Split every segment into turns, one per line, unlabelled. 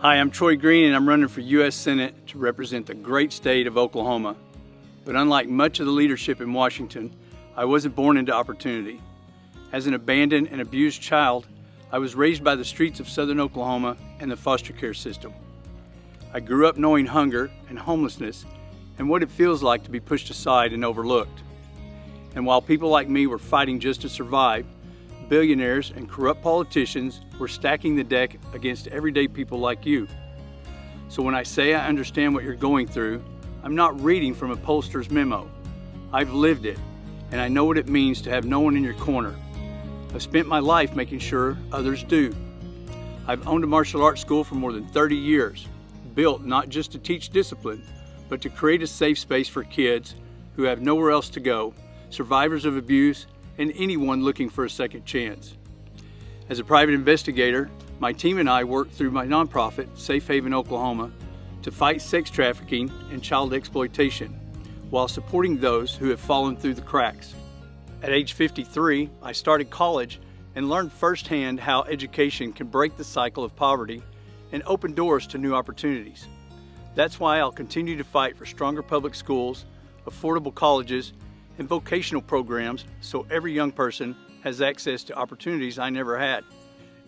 Hi, I'm Troy Green and I'm running for U.S. Senate to represent the great state of Oklahoma. But unlike much of the leadership in Washington, I wasn't born into opportunity. As an abandoned and abused child, I was raised by the streets of southern Oklahoma and the foster care system. I grew up knowing hunger and homelessness and what it feels like to be pushed aside and overlooked. And while people like me were fighting just to survive, billionaires and corrupt politicians were stacking the deck against everyday people like you. So when I say I understand what you're going through, I'm not reading from a pollster's memo. I've lived it, and I know what it means to have no one in your corner. I've spent my life making sure others do. I've owned a martial arts school for more than 30 years, built not just to teach discipline, but to create a safe space for kids who have nowhere else to go, survivors of abuse, and anyone looking for a second chance. As a private investigator, my team and I worked through my nonprofit, Safe Haven, Oklahoma, to fight sex trafficking and child exploitation, while supporting those who have fallen through the cracks. At age 53, I started college and learned firsthand how education can break the cycle of poverty and open doors to new opportunities. That's why I'll continue to fight for stronger public schools, affordable colleges, and vocational programs so every young person has access to opportunities I never had.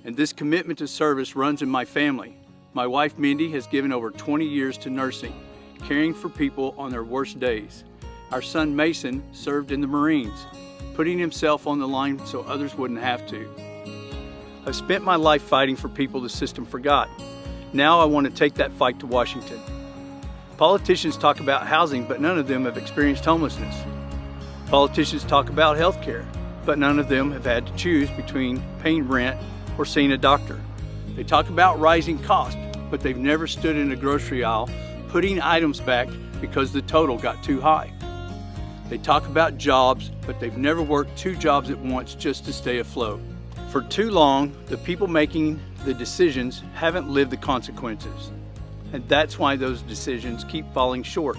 And this commitment to service runs in my family. My wife Mindy has given over 20 years to nursing, caring for people on their worst days. Our son Mason served in the Marines, putting himself on the line so others wouldn't have to. I've spent my life fighting for people the system forgot. Now I want to take that fight to Washington. Politicians talk about housing, but none of them have experienced homelessness. Politicians talk about health care, but none of them have had to choose between paying rent or seeing a doctor. They talk about rising costs, but they've never stood in a grocery aisle putting items back because the total got too high. They talk about jobs, but they've never worked 2 jobs at once just to stay afloat. For too long, the people making the decisions haven't lived the consequences, and that's why those decisions keep falling short.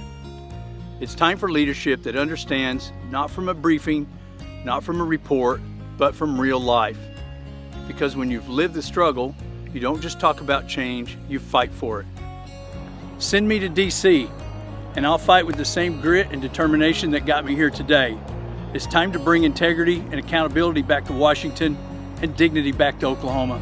It's time for leadership that understands, not from a briefing, not from a report, but from real life. Because when you've lived the struggle, you don't just talk about change, you fight for it. Send me to DC, and I'll fight with the same grit and determination that got me here today. It's time to bring integrity and accountability back to Washington and dignity back to Oklahoma.